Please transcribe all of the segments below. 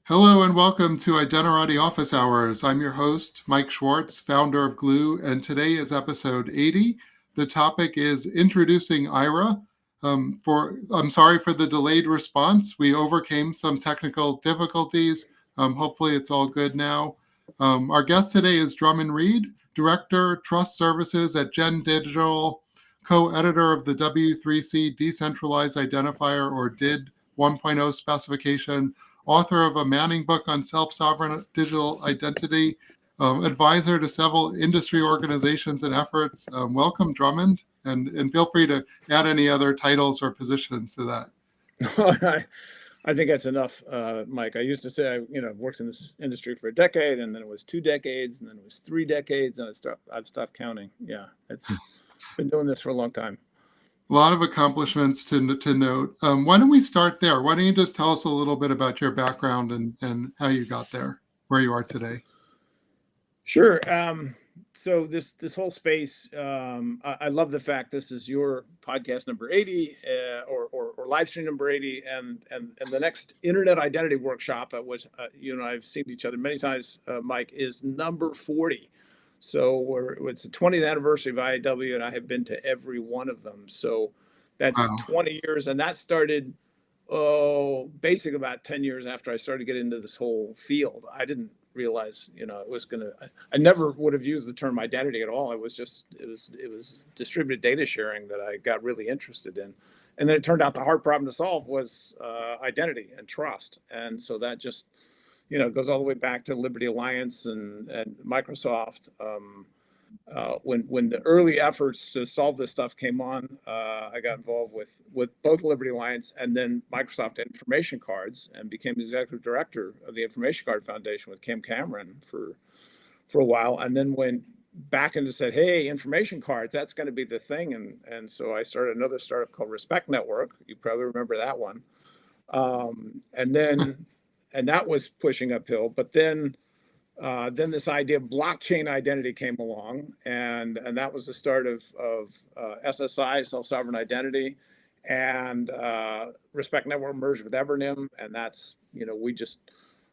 Hello and welcome to Identity Office Hours. I'm your host, Mike Schwartz, founder of Glue, and today is episode 80. The topic is introducing Ayra. I'm sorry for the delayed response. We overcame some technical difficulties. Hopefully it's all good now. Our guest today is Drummond Reed, Director, Trust Services at Gen Digital, co-editor of the W3C Decentralized Identifier or DID 1.0 specification, author of a Manning book on self-sovereign digital identity, advisor to several industry organizations and efforts. Welcome, Drummond, and feel free to add any other titles or positions to that. I think that's enough, Mike. I used to say, I've worked in this industry for a decade, and then it was 2 decades, and then it was 3 decades, and I've stopped counting. Yeah, it's been doing this for a long time. A lot of accomplishments to note. Why don't we start there? Why don't you just tell us a little bit about your background and how you got there, where you are today? Sure. So this whole space, I love the fact this is your podcast number 80 or live stream number 80, and the next Internet Identity Workshop at which you and I have seen each other many times, Mike, is number 40. So it's the 20th anniversary of IAW, and I have been to every one of them. So that's wow. 20 years, and that started basically about 10 years after I started getting into this whole field. I didn't realize, it was I never would have used the term identity at all. It was distributed data sharing that I got really interested in. And then it turned out the hard problem to solve was identity and trust. And so that just, goes all the way back to Liberty Alliance and Microsoft. When the early efforts to solve this stuff came on, I got involved with both Liberty Alliance and then Microsoft Information Cards, and became executive director of the Information Card Foundation with Kim Cameron for a while, and then went back and said, hey, information cards, that's going to be the thing. And so I started another startup called Respect Network. You probably remember that one. And that was pushing uphill. But then this idea of blockchain identity came along, and that was the start of SSI, self-sovereign identity, and Respect Network merged with Evernym, and that's, we just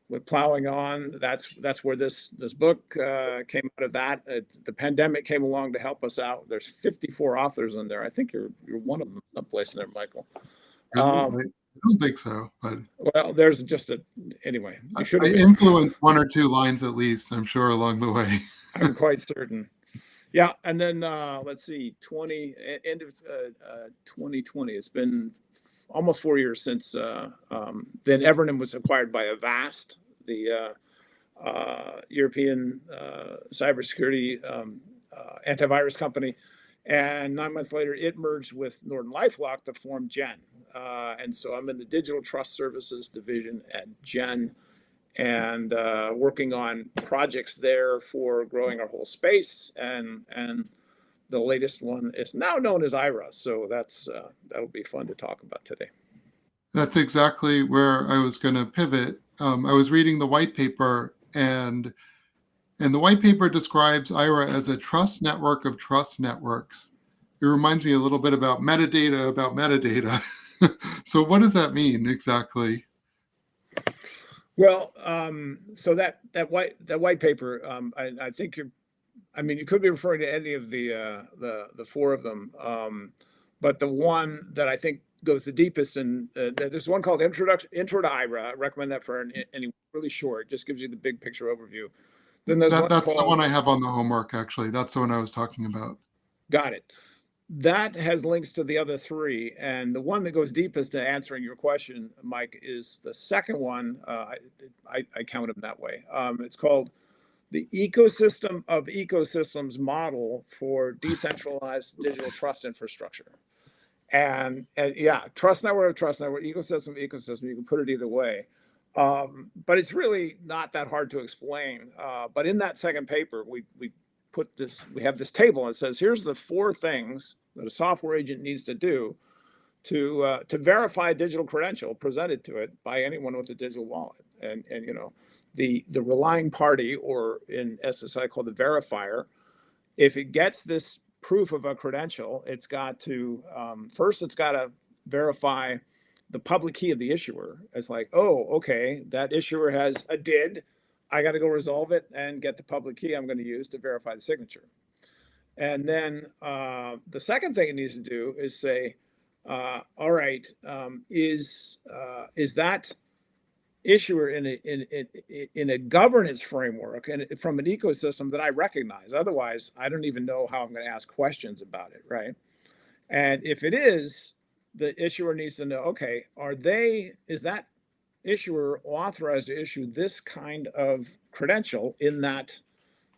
went plowing on. That's where this book came out of that. The pandemic came along to help us out. There's 54 authors in there. I think you're one of them someplace in there, Michael. I don't think so, but well, there's just anyway. I influenced 1 or 2 lines at least, I'm sure, along the way. I'm quite certain. Yeah, and then let's see, end of 2020. It's been almost 4 years since then Evernym was acquired by Avast, the European cybersecurity antivirus company. And 9 months later, it merged with NortonLifeLock to form Gen. And so I'm in the Digital Trust Services division at Gen, and working on projects there for growing our whole space. And the latest one is now known as Ayra. So that'll be fun to talk about today. That's exactly where I was going to pivot. I was reading the white paper, and the white paper describes Ayra as a trust network of trust networks. It reminds me a little bit about metadata. So what does that mean exactly? Well, so that white paper, I think you could be referring to any of the 4 of them, but the one that I think goes the deepest, and there's one called Intro to Ayra. I recommend that for any really short, just gives you the big picture overview. Then that's the one I have on the homework, actually. That's the one I was talking about. Got it. That has links to the other 3. And the one that goes deepest to answering your question, Mike, is the second one. I count them that way. It's called the Ecosystem of Ecosystems Model for Decentralized Digital Trust Infrastructure. And yeah, trust network, ecosystem, you can put it either way. But it's really not that hard to explain. But in that second paper, we have this table, and it says, here's the 4 things that a software agent needs to do to verify a digital credential presented to it by anyone with a digital wallet. And the relying party, or in SSI called the verifier, if it gets this proof of a credential, it's got to first it's got to verify the public key of the issuer. It's like, oh, okay, that issuer has a DID. I got to go resolve it and get the public key I'm going to use to verify the signature. And then the second thing it needs to do is say, all right, is that issuer in a governance framework and from an ecosystem that I recognize? Otherwise, I don't even know how I'm going to ask questions about it, right? And if it is, the issuer needs to know, okay, is that issuer authorized to issue this kind of credential in that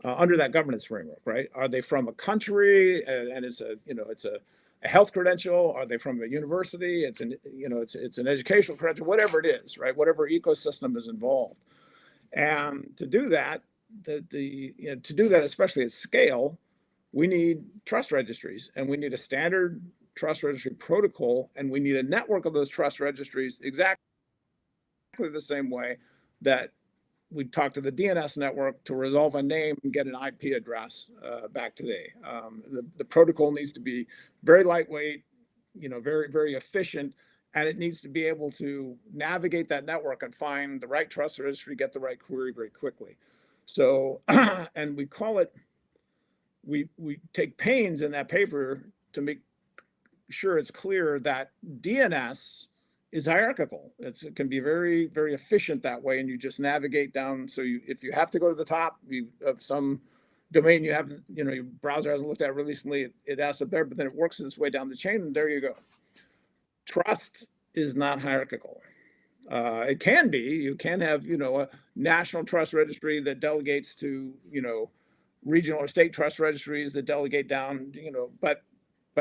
under that governance framework, right? Are they from a country and it's a health credential? Are they from a university? It's an educational credential, whatever it is, right? Whatever ecosystem is involved. And to do that, especially at scale, we need trust registries, and we need a standard trust registry protocol, and we need a network of those trust registries exactly the same way that we talk to the DNS network to resolve a name and get an IP address back today. The protocol needs to be very lightweight, very, very efficient, and it needs to be able to navigate that network and find the right trust registry, get the right query very quickly. So, and we call it, we take pains in that paper to make sure it's clear that DNS is hierarchical. It can be very, very efficient that way, and you just navigate down. So if you have to go to the top of some domain you haven't, your browser hasn't looked at recently, it asks up there, but then it works its way down the chain, and there you go. Trust is not hierarchical. It can be. You can have, a national trust registry that delegates to, regional or state trust registries that delegate down, but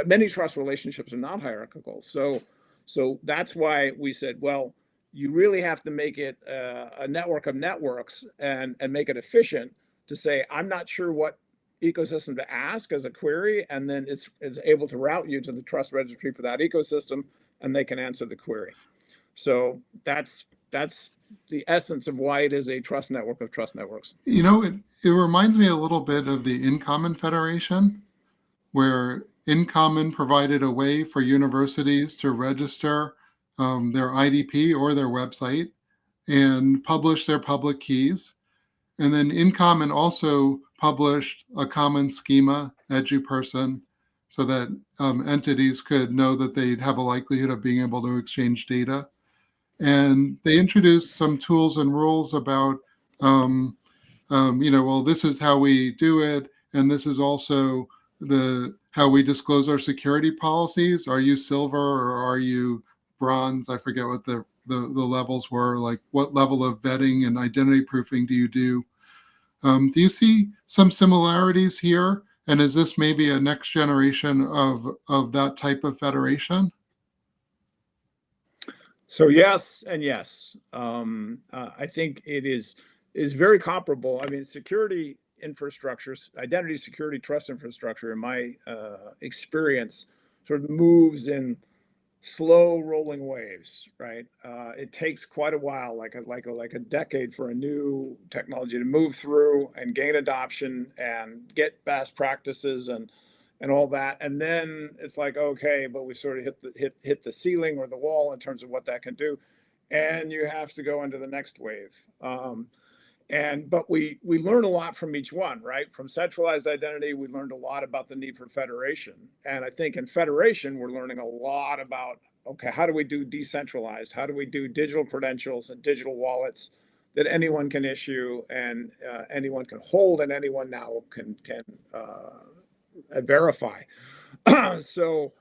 many trust relationships are not hierarchical. So that's why we said, well, you really have to make it a network of networks and make it efficient to say, I'm not sure what ecosystem to ask as a query, and then it's able to route you to the trust registry for that ecosystem, and they can answer the query. So that's the essence of why it is a trust network of trust networks. It reminds me a little bit of the InCommon Federation, where InCommon provided a way for universities to register their IDP or their website and publish their public keys. And then InCommon also published a common schema, EduPerson, so that entities could know that they'd have a likelihood of being able to exchange data. And they introduced some tools and rules about, well, this is how we do it, and this is also how we disclose our security policies. Are you silver or are you bronze? I forget what the levels were. Like, what level of vetting and identity proofing do you do? Do you see some similarities here? And is this maybe a next generation of that type of federation? So yes and yes. I think it is very comparable. I mean, security infrastructure, identity security trust infrastructure, in my experience, sort of moves in slow rolling waves, right? It takes quite a while, like a decade, for a new technology to move through and gain adoption and get best practices and all that, and then it's like, okay, but we sort of hit the ceiling or the wall in terms of what that can do, and you have to go into the next wave. But we learn a lot from each one, right? From centralized identity, we learned a lot about the need for federation, and I think in federation we're learning a lot about, okay, how do we do decentralized? How do we do digital credentials and digital wallets that anyone can issue and anyone can hold and anyone now can verify? So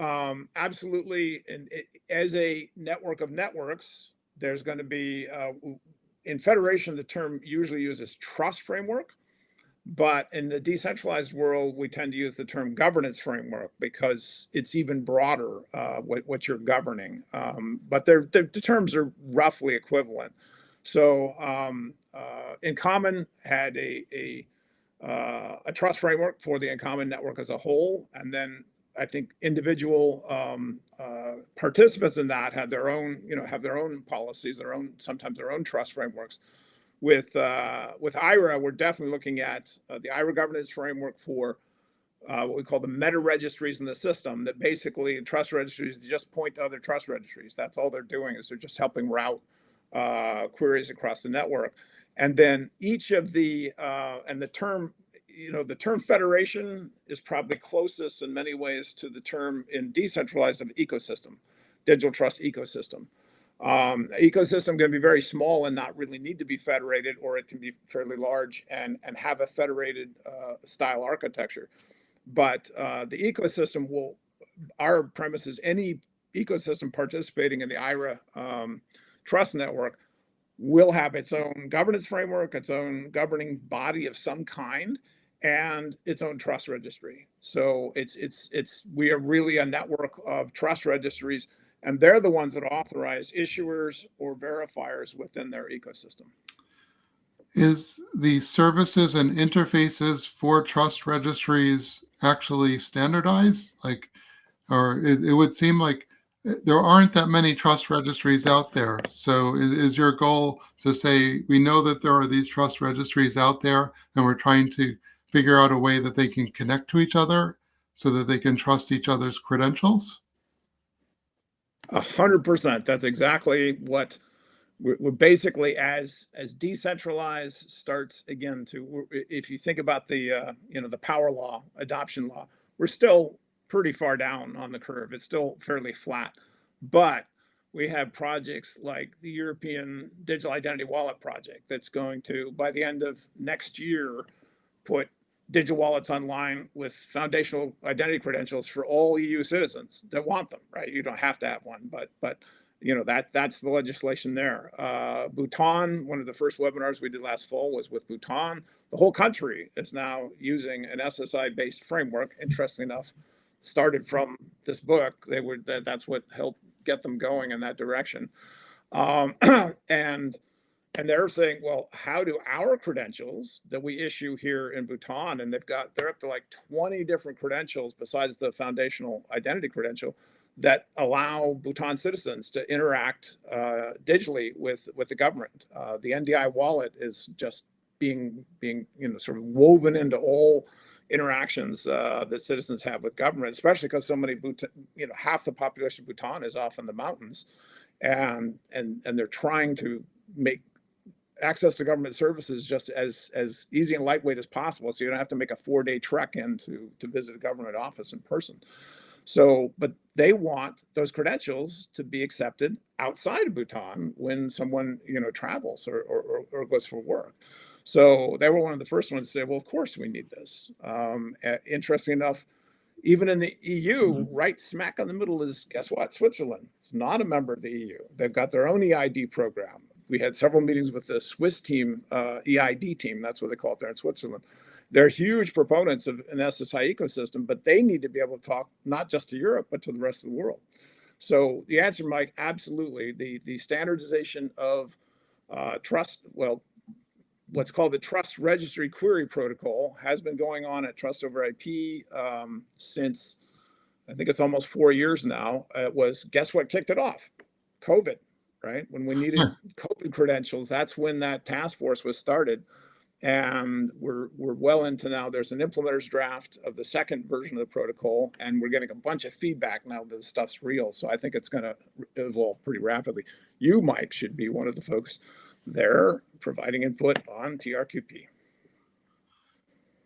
absolutely, and as a network of networks, there's going to be in federation, the term usually used is trust framework, but in the decentralized world, we tend to use the term governance framework because it's even broader what you're governing. But the terms are roughly equivalent. So InCommon had a trust framework for the InCommon network as a whole, and then I think individual participants in that have their own policies, sometimes their own trust frameworks. With Ayra, we're definitely looking at the Ayra governance framework for what we call the meta registries in the system, that basically trust registries just point to other trust registries. That's all they're doing, is they're just helping route queries across the network. And then each of the and the term, the term federation is probably closest in many ways to the term in decentralized of ecosystem, digital trust ecosystem. Ecosystem can be very small and not really need to be federated, or it can be fairly large and have a federated style architecture. But the ecosystem will, our premise is any ecosystem participating in the Ayra Trust Network will have its own governance framework, its own governing body of some kind, and its own trust registry. So we are really a network of trust registries, and they're the ones that authorize issuers or verifiers within their ecosystem. Is the services and interfaces for trust registries actually standardized? Or it would seem like there aren't that many trust registries out there. So is your goal to say, we know that there are these trust registries out there, and we're trying to figure out a way that they can connect to each other so that they can trust each other's credentials? 100%. That's exactly what we're basically, as decentralized starts again to, if you think about the the power law, adoption law, we're still pretty far down on the curve. It's still fairly flat, but we have projects like the European Digital Identity Wallet project that's going to, by the end of next year, put digital wallets online with foundational identity credentials for all EU citizens that want them, right? You don't have to have one, but that's the legislation there. Bhutan, one of the first webinars we did last fall was with Bhutan. The whole country is now using an SSI-based framework. Interesting enough, started from this book. That's what helped get them going in that direction. And they're saying, well, how do our credentials that we issue here in Bhutan, and they're up to like 20 different credentials besides the foundational identity credential, that allow Bhutan citizens to interact digitally with the government. The NDI wallet is just being sort of woven into all interactions that citizens have with government, especially because so many half the population of Bhutan is off in the mountains, and they're trying to make access to government services just as easy and lightweight as possible, so you don't have to make a 4-day trek in to visit a government office in person. So, but they want those credentials to be accepted outside of Bhutan when someone travels or goes for work. So they were one of the first ones to say, well, of course we need this. Interesting enough, even in the EU, right smack in the middle is, guess what? Switzerland. It's not a member of the EU. They've got their own EID program. We had several meetings with the Swiss team, EID team, that's what they call it there in Switzerland. They're huge proponents of an SSI ecosystem, but they need to be able to talk not just to Europe, but to the rest of the world. So the answer, Mike, absolutely. The standardization of trust, well, what's called the Trust Registry Query Protocol has been going on at Trust over IP since, I think it's almost 4 years now. It was, guess what kicked it off? COVID, right? When we needed COVID credentials, that's when that task force was started. And we're well into now. There's an implementers draft of the second version of the protocol, and we're getting a bunch of feedback now that the stuff's real. So I think it's going to evolve pretty rapidly. You, Mike, should be one of the folks there providing input on TRQP.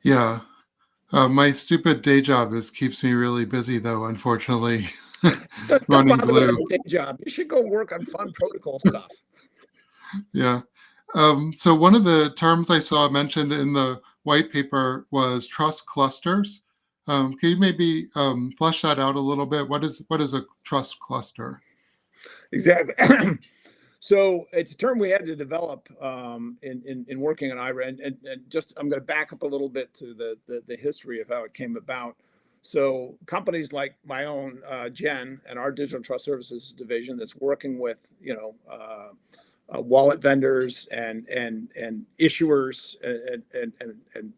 Yeah. My stupid day job keeps me really busy, though, unfortunately. Don't Running bother Glue. with a day job. You should go work on fun protocol stuff. Yeah. So one of the terms I saw mentioned in the white paper was trust clusters. Can you maybe flesh that out a little bit? What is a trust cluster? Exactly. So it's a term we had to develop in working on Ayra, and just I'm going to back up a little bit to the history of how it came about. So companies like my own, Gen, and our digital trust services division that's working with wallet vendors and issuers and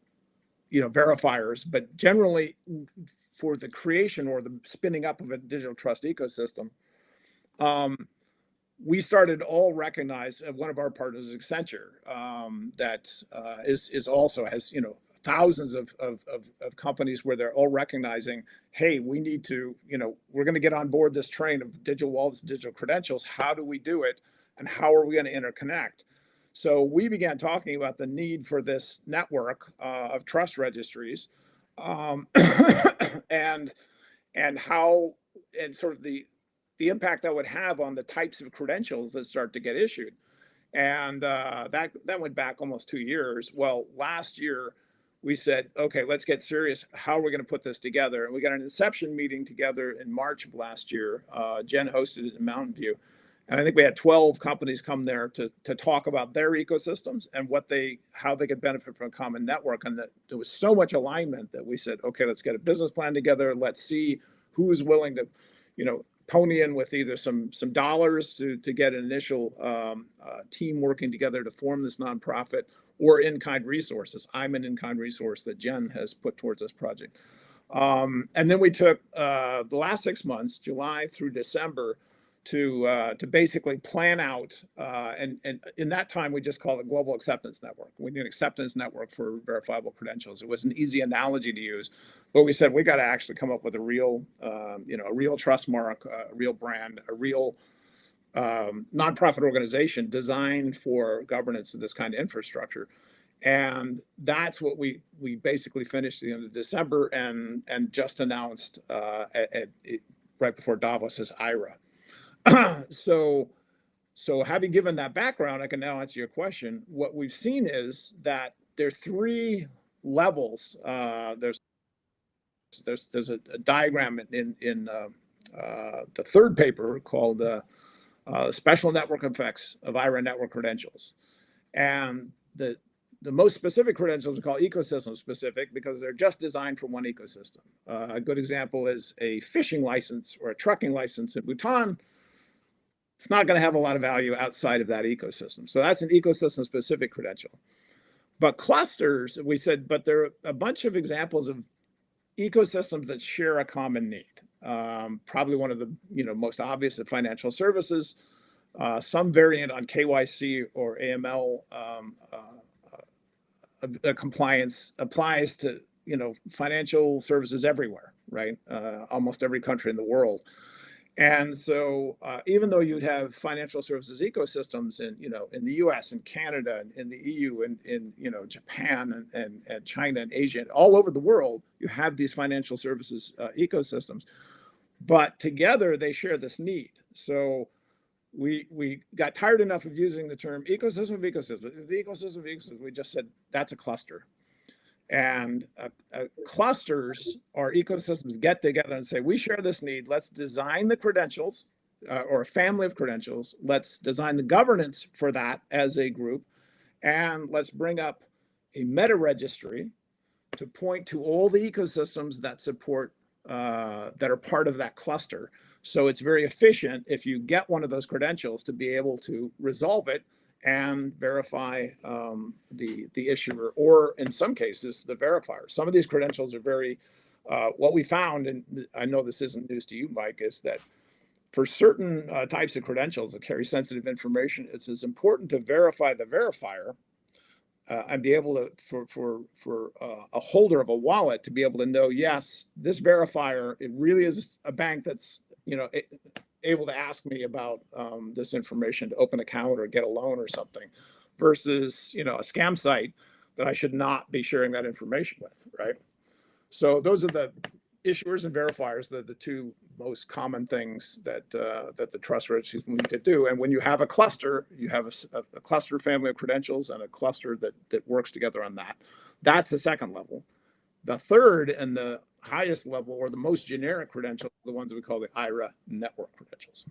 verifiers, but generally for the creation or the spinning up of a digital trust ecosystem. We started all recognize one of our partners is Accenture, that is also has thousands of companies where they're all recognizing, hey, we need to, we're going to get on board this train of digital wallets, digital credentials. How do we do it? And how are we going to interconnect? So we began talking about the need for this network of trust registries, and how, and sort of the impact that would have on the types of credentials that start to get issued. And that went back almost 2 years. Well, last year we said, okay, let's get serious. How are we going to put this together? And we got an inception meeting together in March of last year. Jen hosted it in Mountain View. And I think we had 12 companies come there to talk about their ecosystems and how they could benefit from a common network. And that there was so much alignment that we said, okay, let's get a business plan together. Let's see who's willing to, pony in with either some dollars to get an initial team working together to form this nonprofit, or in-kind resources. I'm an in-kind resource that Jen has put towards this project. And then we took the last 6 months, July through December, to basically plan out, and in that time we just called it Global Acceptance Network. We need an acceptance network for verifiable credentials. It was an easy analogy to use, but we said we got to actually come up with a real, a real trust mark, a real brand, a real nonprofit organization designed for governance of this kind of infrastructure. And that's what we basically finished at the end of December and just announced right before Davos as Ayra. So having given that background, I can now answer your question. What we've seen is that there are 3 levels. There's a diagram in the third paper called Special Network Effects of Ayra Network Credentials. And the most specific credentials we call ecosystem specific because they're just designed for one ecosystem. A good example is a fishing license or a trucking license in Bhutan. It's not going to have a lot of value outside of that ecosystem. So that's an ecosystem specific credential. But clusters, we said, but there are a bunch of examples of ecosystems that share a common need. Probably one of the most obvious of financial services, some variant on KYC or AML compliance applies to financial services everywhere, right? Almost every country in the world. And so even though you'd have financial services ecosystems in the US and Canada and in the EU and in Japan and China and Asia and all over the world, you have these financial services ecosystems. But together they share this need. So we got tired enough of using the term ecosystem of ecosystems. The ecosystem of ecosystems, we just said that's a cluster. And clusters or ecosystems get together and say, we share this need. Let's design the credentials or a family of credentials. Let's design the governance for that as a group. And let's bring up a meta registry to point to all the ecosystems that support, that are part of that cluster. So it's very efficient if you get one of those credentials to be able to resolve it and verify the issuer, or in some cases, the verifier. Some of these credentials are very, what we found, and I know this isn't news to you, Mike, is that for certain types of credentials that carry sensitive information, it's as important to verify the verifier and be able to, for a holder of a wallet to be able to know, yes, this verifier, it really is a bank that's, able to ask me about this information to open an account or get a loan or something, versus a scam site that I should not be sharing that information with, right? So those are the issuers and verifiers, the 2 most common things that the trust registries need to do. And when you have a cluster, you have a cluster family of credentials and a cluster that works together on that. That's the second level. The third and the highest level, or the most generic credentials, the ones that we call the Ayra network credentials.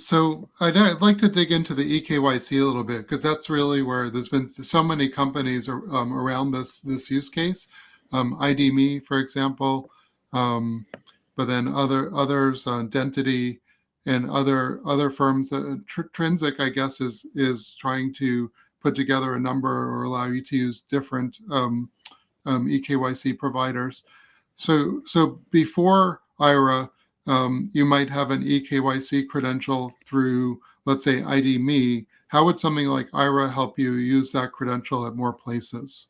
So I'd like to dig into the eKYC a little bit, because that's really where there's been so many companies around this use case. ID.me, for example, but then others, Dentity, and other firms. Trinsic, I guess, is trying to put together a number or allow you to use different eKYC providers. So before Ayra, you might have an eKYC credential through, let's say, ID.me, how would something like Ayra help you use that credential at more places?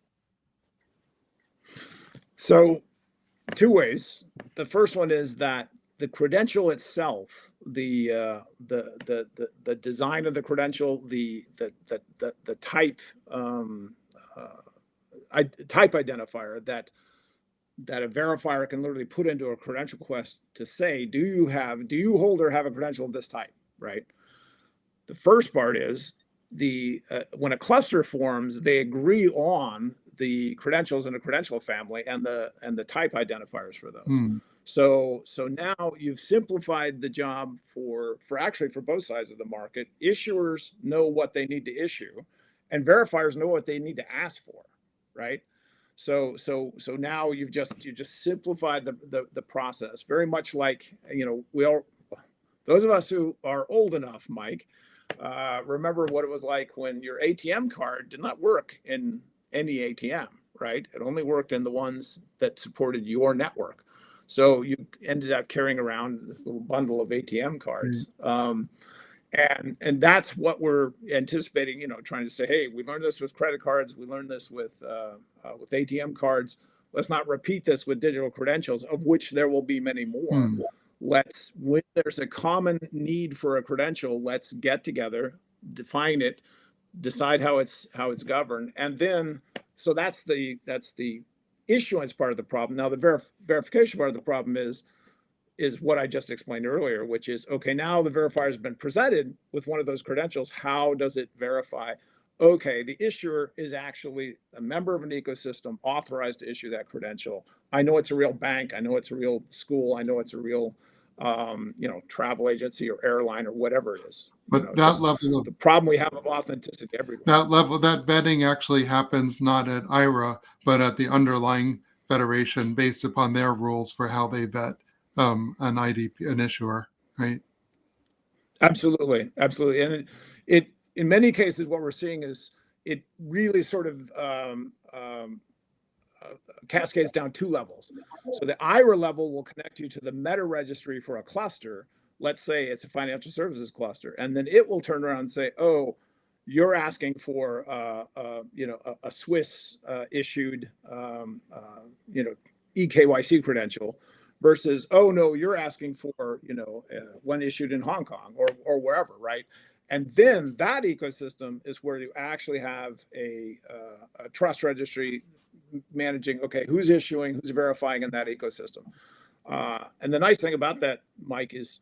So, two ways. The first one is that the credential itself, the design of the credential, the type type identifier that a verifier can literally put into a credential request to say, do you hold or have a credential of this type, right? The first part is when a cluster forms, they agree on the credentials in a credential family and the type identifiers for those. Hmm. So now you've simplified the job for both sides of the market. Issuers know what they need to issue, and verifiers know what they need to ask for, right? So now you've just simplified the process, very much like, those of us who are old enough, Mike, remember what it was like when your ATM card did not work in any ATM, right? It only worked in the ones that supported your network. So you ended up carrying around this little bundle of ATM cards. And that's what we're anticipating, trying to say, hey, we learned this with credit cards. We learned this with ATM cards. Let's not repeat this with digital credentials, of which there will be many more. When there's a common need for a credential, let's get together, define it, decide how it's governed. And then, so that's the issuance part of the problem. Now, the verification part of the problem is what I just explained earlier, which is, okay, now the verifier has been presented with one of those credentials. How does it verify? Okay, the issuer is actually a member of an ecosystem authorized to issue that credential. I know it's a real bank. I know it's a real school. I know it's a real, travel agency or airline or whatever it is. But that level of the problem we have of authenticity everywhere. that vetting actually happens not at Ayra, but at the underlying federation based upon their rules for how they vet an issuer, right? Absolutely, and it in many cases what we're seeing is it really sort of cascades down two levels. So the Ayra level will connect you to the meta registry for a cluster. Let's say it's a financial services cluster, and then it will turn around and say, "Oh, you're asking for a Swiss issued eKYC credential." Versus, oh no, you're asking for one issued in Hong Kong or wherever, right? And then that ecosystem is where you actually have a trust registry managing, okay, who's issuing, who's verifying in that ecosystem. And the nice thing about that, Mike, is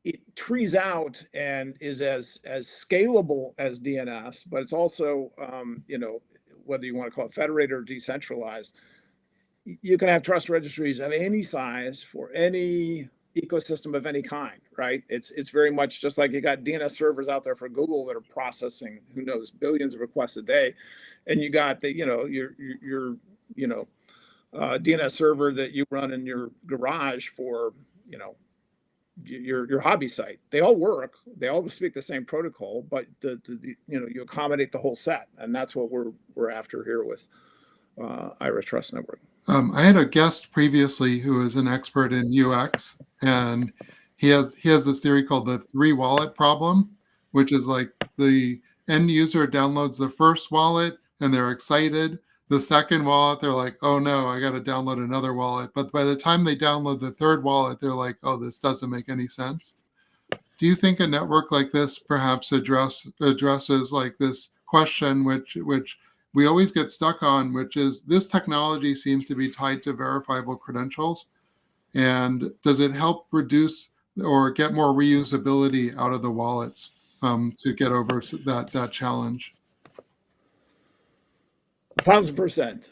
it trees out and is as scalable as DNS, but it's also whether you want to call it federated or decentralized. You can have trust registries of any size for any ecosystem of any kind, right? It's very much just like you got DNS servers out there for Google that are processing, who knows, billions of requests a day, and you got the your DNS server that you run in your garage for your hobby site. They all work, they all speak the same protocol, but you accommodate the whole set, and that's what we're after here with Ayra Trust Network. I had a guest previously who is an expert in UX, and he has this theory called the three wallet problem, which is like the end user downloads the first wallet and they're excited. The second wallet, they're like, oh no, I got to download another wallet. But by the time they download the third wallet, they're like, oh, this doesn't make any sense. Do you think a network like this perhaps addresses like this question, which we always get stuck on, which is this technology seems to be tied to verifiable credentials. And does it help reduce or get more reusability out of the wallets to get over that challenge? 1,000%.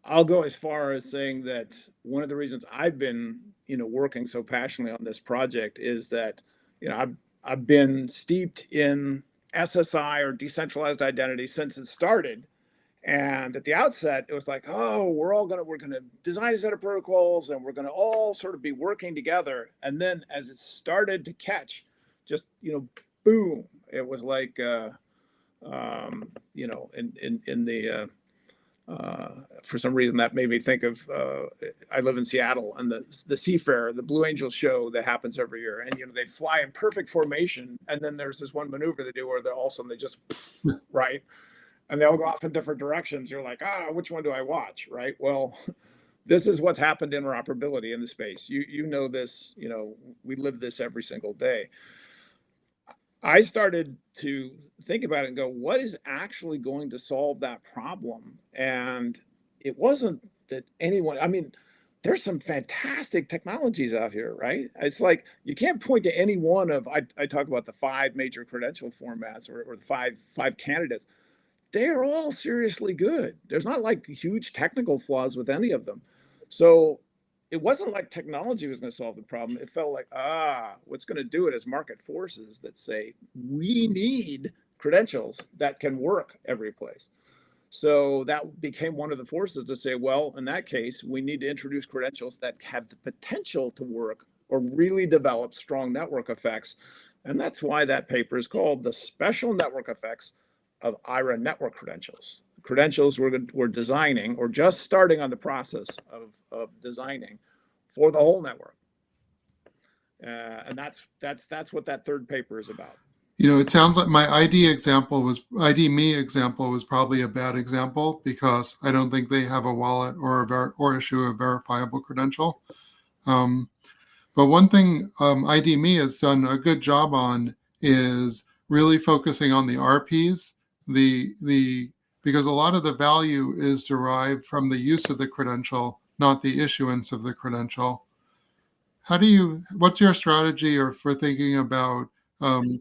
I'll go as far as saying that one of the reasons I've been, working so passionately on this project is that, I've been steeped in SSI or decentralized identity since it started. And at the outset, it was like, oh, we're going to design a set of protocols and we're going to all sort of be working together. And then as it started to catch, just, boom, it was like, in the For some reason, that made me think of, I live in Seattle, and the Seafarer, the Blue Angels show that happens every year. And, they fly in perfect formation. And then there's this one maneuver they do where all of a sudden they just, right. And they all go off in different directions. You're like, which one do I watch? Right. Well, this is what's happened to interoperability in the space. You know this, we live this every single day. I started to think about it and go, what is actually going to solve that problem? And it wasn't that anyone, there's some fantastic technologies out here, right? It's like, you can't point to any one of, I talk about the 5 major credential formats or the five candidates. They're all seriously good. There's not like huge technical flaws with any of them. So it wasn't like technology was going to solve the problem. It felt like, what's going to do it is market forces that say we need credentials that can work every place. So that became one of the forces to say, well, in that case, we need to introduce credentials that have the potential to work or really develop strong network effects. And that's why that paper is called The Special Network Effects of Ayra Network Credentials. Credentials we're designing or just starting on the process of designing for the whole network. And that's what that third paper is about. It sounds like my ID me example was probably a bad example because I don't think they have a wallet or issue a verifiable credential. But one thing ID me has done a good job on is really focusing on the RPs, because a lot of the value is derived from the use of the credential, not the issuance of the credential. What's your strategy for thinking about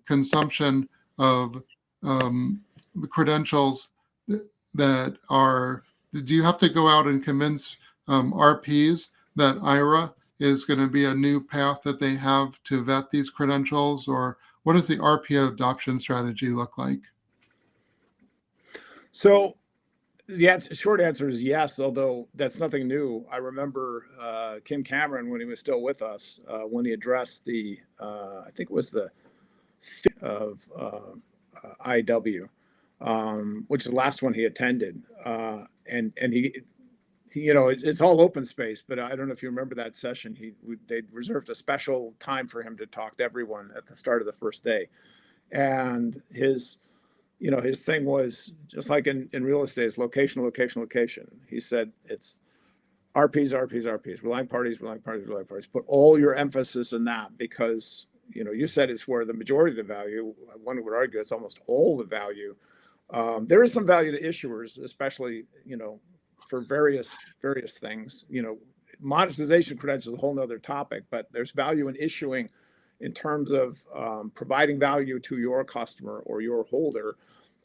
consumption of the credentials that are, do you have to go out and convince RPs that Ayra is going to be a new path that they have to vet these credentials, or what does the RP adoption strategy look like? So the short answer is yes, although that's nothing new. I remember Kim Cameron, when he was still with us, when he addressed I think it was the of IW, which is the last one he attended. And he it's all open space, but I don't know if you remember that session. They reserved a special time for him to talk to everyone at the start of the first day. And his thing was just like in real estate, it's location, location, location. He said it's RPs, RPs, RPs, relying parties, relying parties, relying parties. Put all your emphasis in that because, you said it's where the majority of the value, one would argue it's almost all the value. There is some value to issuers, especially, for various things. Monetization credentials is a whole nother topic, but there's value in issuing in terms of providing value to your customer or your holder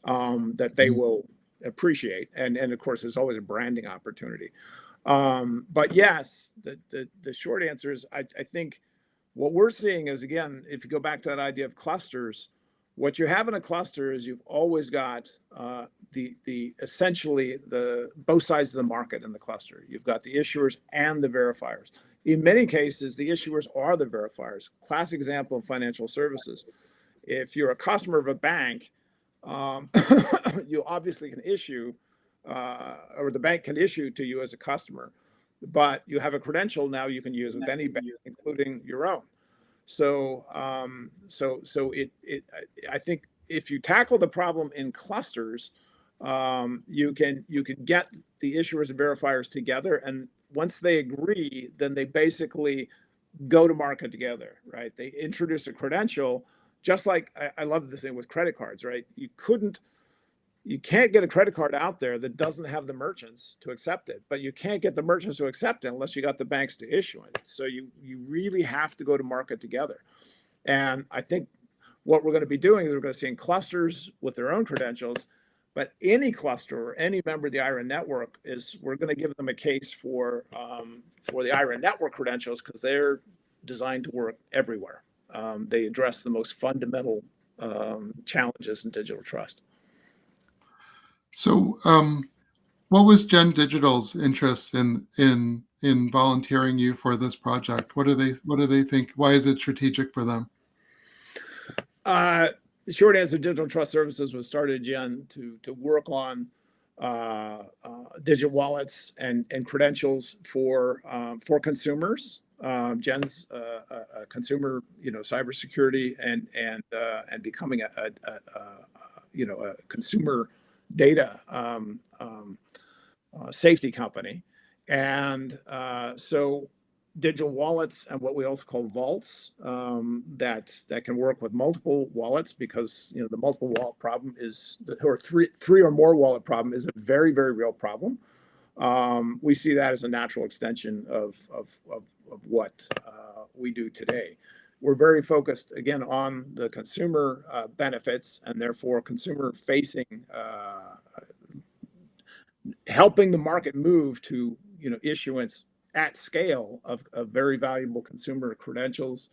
that they will appreciate. And of course, there's always a branding opportunity. But yes, the short answer is I think what we're seeing is, again, if you go back to that idea of clusters, what you have in a cluster is you've always got essentially both sides of the market in the cluster. You've got the issuers and the verifiers. In many cases, the issuers are the verifiers. Classic example in financial services. If you're a customer of a bank, you obviously can issue, or the bank can issue to you as a customer, but you have a credential now you can use with any bank, including your own. So, I think if you tackle the problem in clusters, you can get the issuers and verifiers together, and once they agree, then they basically go to market together, right? They introduce a credential, just like I love the thing with credit cards, right? You can't get a credit card out there that doesn't have the merchants to accept it, but you can't get the merchants to accept it unless you got the banks to issue it. So you really have to go to market together. And I think what we're going to be doing is we're going to see in clusters with their own credentials, but any cluster or any member of the Ayra network we're going to give them a case for the Ayra network credentials because they're designed to work everywhere. They address the most fundamental challenges in digital trust. So, what was Gen Digital's interest in volunteering you for this project? What do they think? Why is it strategic for them? The short answer, Digital Trust Services was started, Jen, to work on digital wallets and credentials for consumers. Jen's consumer, cybersecurity and becoming a consumer data safety company, and so digital wallets and what we also call vaults that can work with multiple wallets, because the multiple wallet problem or three or more wallet problem is a very, very real problem. We see that as a natural extension of what we do today. We're very focused again on the consumer benefits, and therefore consumer facing, helping the market move to issuance at scale of very valuable consumer credentials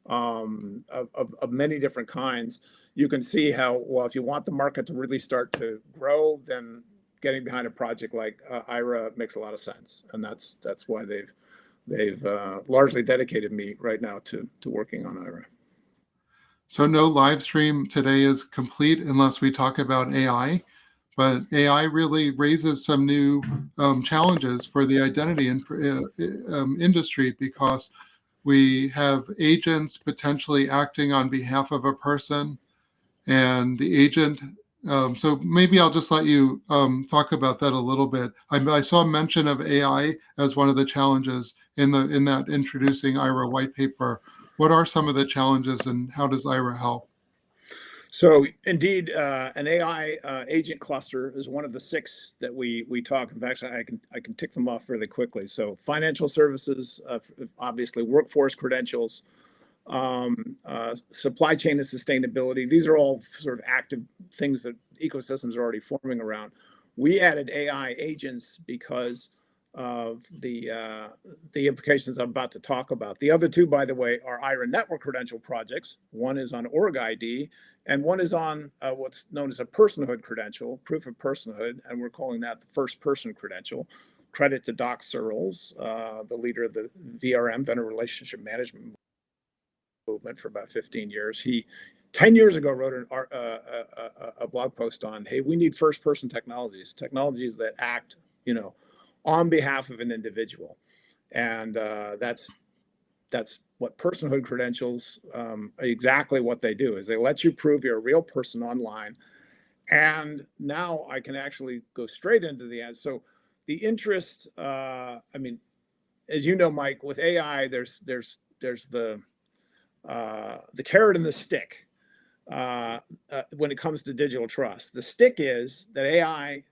of many different kinds. You can see how, well, if you want the market to really start to grow, then getting behind a project like Ayra makes a lot of sense, and that's why they've largely dedicated me right now to working on Ayra. So no live stream today is complete unless we talk about AI. But AI really raises some new challenges for the identity industry, because we have agents potentially acting on behalf of a person, and the agent. So maybe I'll just let you talk about that a little bit. I saw mention of AI as one of the challenges in that introducing Ayra white paper. What are some of the challenges, and how does Ayra help? So indeed, an AI agent cluster is one of the 6 that we talk. In fact, I can tick them off really quickly. So financial services, obviously workforce credentials, supply chain and sustainability. These are all sort of active things that ecosystems are already forming around. We added AI agents because of the implications I'm about to talk about. The other 2, by the way, are Ayra network credential projects. One is on org ID, and one is on what's known as a personhood credential, proof of personhood, and we're calling that the first person credential. Credit to Doc Searles, the leader of the VRM, vendor relationship management movement, for about 15 years. He 10 years ago wrote a blog post on, hey, we need first person technologies that act on behalf of an individual, and that's what personhood credentials, exactly what they do is they let you prove you're a real person online. And now I can actually go straight into the ad. So the interest, I mean, as you know, Mike, with AI, there's the carrot and the stick when it comes to digital trust. The stick is that AI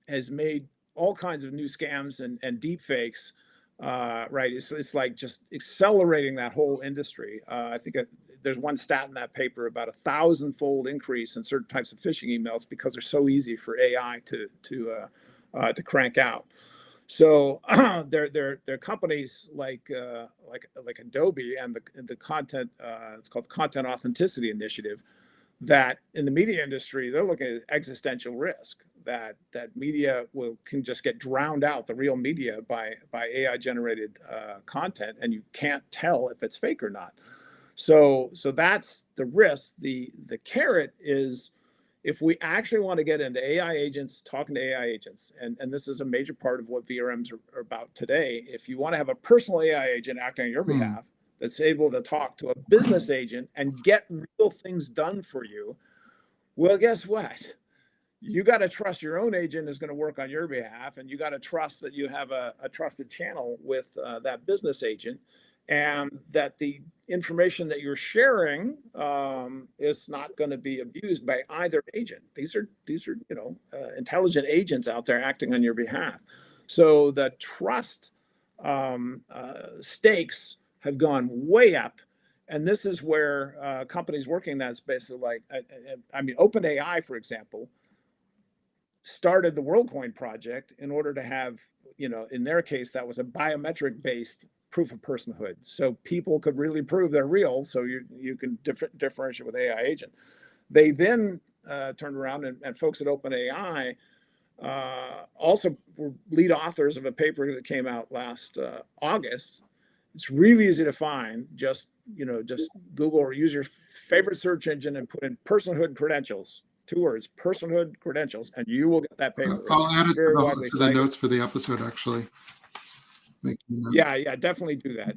has made all kinds of new scams and deep fakes. Right, it's like just accelerating that whole industry. I think there's one stat in that paper about 1,000-fold increase in certain types of phishing emails because they're so easy for AI to crank out. So there are companies like Adobe and the content. It's called the Content Authenticity Initiative. That in the media industry, they're looking at existential risk that media can just get drowned out, the real media, by AI generated content, and you can't tell if it's fake or not. So that's the risk. The carrot is, if we actually want to get into AI agents, talking to AI agents, and this is a major part of what VRMs are about today. If you want to have a personal AI agent acting on your behalf, that's able to talk to a business agent and get real things done for you, well, guess what? You got to trust your own agent is going to work on your behalf, and you got to trust that you have a trusted channel with that business agent, and that the information that you're sharing is not going to be abused by either agent. These are intelligent agents out there acting on your behalf. So the trust stakes have gone way up. And this is where companies working in that space are like, I mean, OpenAI, for example, started the WorldCoin project in order to have, in their case, that was a biometric-based proof of personhood. So people could really prove they're real, so you can differentiate with AI agent. They then turned around, and folks at OpenAI also were lead authors of a paper that came out last August. It's really easy to find. Just Google or use your favorite search engine and put in personhood credentials. 2 words, personhood credentials, and you will get that paper. I'll add it Very widely to the cited. notes for the episode, actually. Yeah, definitely do that.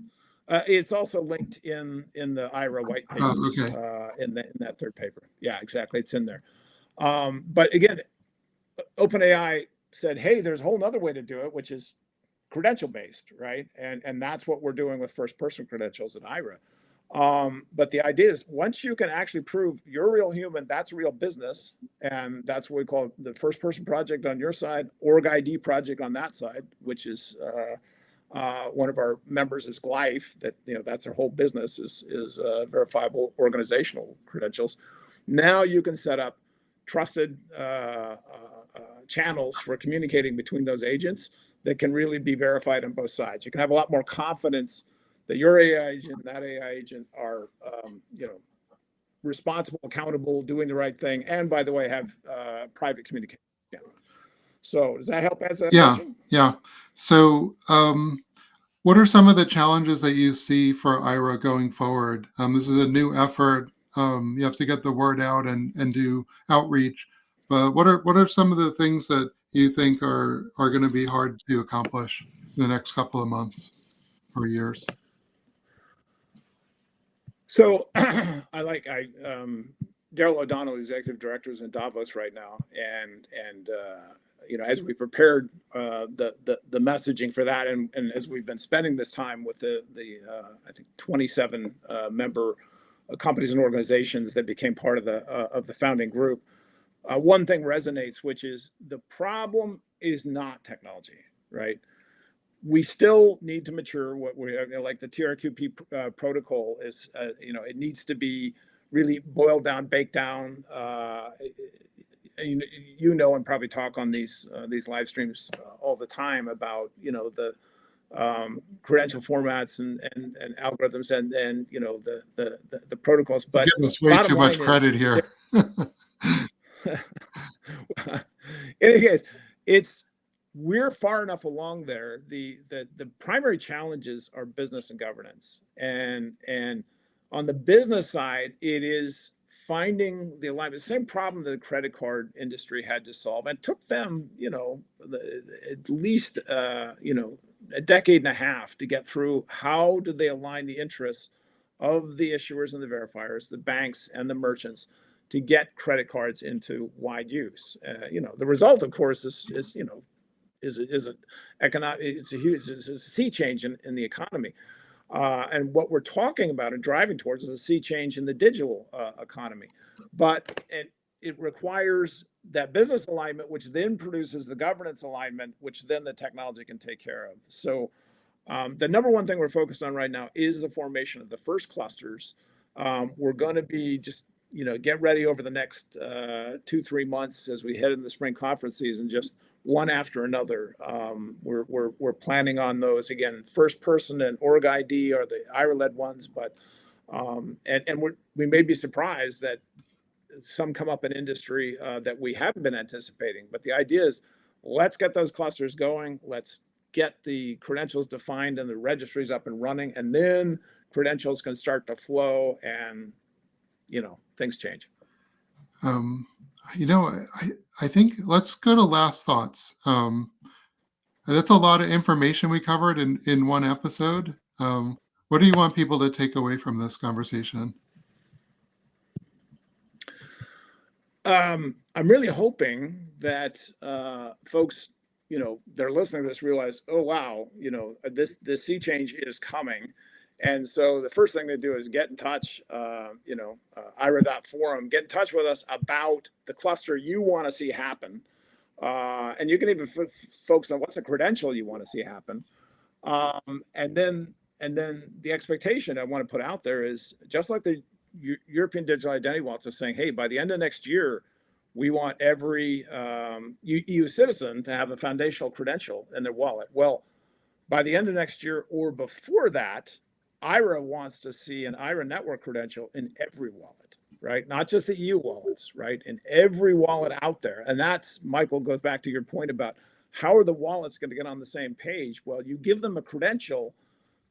It's also linked in the Ayra white papers, Okay. in that third paper. Yeah, exactly. It's in there. But again, OpenAI said, hey, there's a whole nother way to do it, which is credential based, right? And that's what we're doing with first person credentials at Ayra. But the idea is once you can actually prove you're a real human, that's a real business. And that's what we call the first person project on your side, org ID project on that side, which is one of our members is Glyph, that, that's their whole business is verifiable organizational credentials. Now you can set up trusted channels for communicating between those agents that can really be verified on both sides. You can have a lot more confidence that your AI agent and that AI agent are, responsible, accountable, doing the right thing, and by the way, have private communication. So does that help answer that question? Yeah. So what are some of the challenges that you see for Ayra going forward? This is a new effort. You have to get the word out and do outreach. But what are some of the things that you think are going to be hard to accomplish in the next couple of months or years? So Daryl O'Donnell, executive director, is in Davos right now, and as we prepared the messaging for that, and as we've been spending this time with the I think 27 member companies and organizations that became part of the founding group, one thing resonates, which is the problem is not technology, right? We still need to mature what we like the TRQP protocol is. It needs to be really boiled down, baked down. And probably talk on these live streams all the time about the credential formats and algorithms and the protocols. But give us way too much credit here. In any case, we're far enough along there. The primary challenges are business and governance, and on the business side, it is finding the alignment. Same problem that the credit card industry had to solve, and took them, at least a decade and a half to get through. How do they align the interests of the issuers and the verifiers, the banks and the merchants, to get credit cards into wide use? The result, of course, is an economic. It's a sea change in the economy, and what we're talking about and driving towards is a sea change in the digital economy. But it requires that business alignment, which then produces the governance alignment, which then the technology can take care of. So the number one thing we're focused on right now is the formation of the first clusters. We're going to be just get ready over the next 2-3 months as we head into the spring conference season, just one after another. We're planning on those again. First person and org ID are the Ayra-led ones, but we may be surprised that some come up in industry that we haven't been anticipating. But the idea is, let's get those clusters going. Let's get the credentials defined and the registries up and running, and then credentials can start to flow, and things change. I think let's go to last thoughts. That's a lot of information we covered in one episode. What do you want people to take away from this conversation? I'm really hoping that folks, they're listening to this, realize, oh wow, this sea change is coming. And so the first thing they do is get in touch, Ayra.forum, get in touch with us about the cluster you want to see happen. And you can even focus on what's a credential you want to see happen. And then the expectation I want to put out there is, just like the European Digital Identity Wallets are saying, hey, by the end of next year, we want every EU citizen to have a foundational credential in their wallet. Well, by the end of next year or before that, Ayra wants to see an Ayra network credential in every wallet, right? Not just the EU wallets, right? In every wallet out there. And that's, Michael, goes back to your point about how are the wallets going to get on the same page? Well, you give them a credential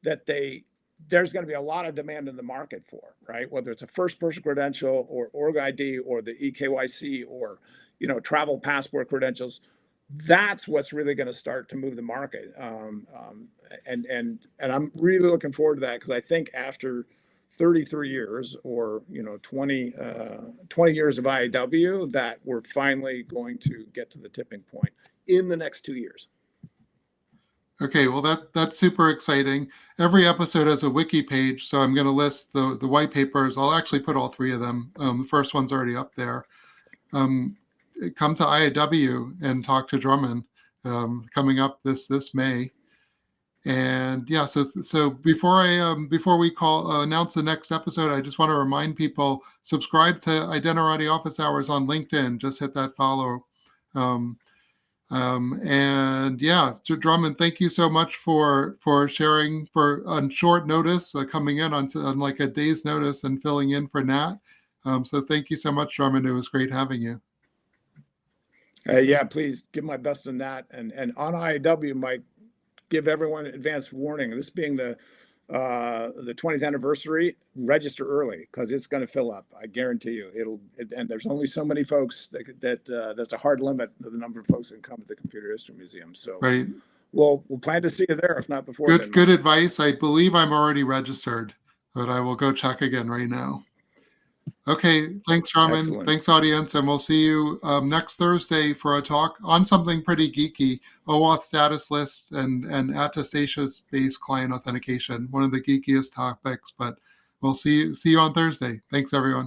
that they there's going to be a lot of demand in the market for, right? Whether it's a first person credential or org ID or the eKYC or, travel passport credentials, that's what's really going to start to move the market. And I'm really looking forward to that, because I think after 33 years or 20 years of IAW, that we're finally going to get to the tipping point in the next 2 years. Okay, well that's super exciting. Every episode has a wiki page, so I'm going to list the white papers. I'll actually put all three of them. The first one's already up there. Come to IAW and talk to Drummond, coming up this May. And yeah, so before we announce the next episode, I just want to remind people, subscribe to Identity Office Hours on LinkedIn. Just hit that follow. And yeah, to Drummond, thank you so much for sharing on short notice, coming in on like a day's notice and filling in for Nat. So thank you so much, Drummond. It was great having you. Yeah, please give my best on that. And on IAW, Mike, give everyone advance warning. This being the 20th anniversary, register early, because it's going to fill up. I guarantee you. And there's only so many folks that's a hard limit of the number of folks that can come to the Computer History Museum. So right. We'll plan to see you there, if not before. Good advice. I believe I'm already registered, but I will go check again right now. Okay, thanks, Drummond. Excellent. Thanks, audience, and we'll see you next Thursday for a talk on something pretty geeky: OAuth status lists and attestation-based client authentication. One of the geekiest topics, but we'll see you on Thursday. Thanks, everyone.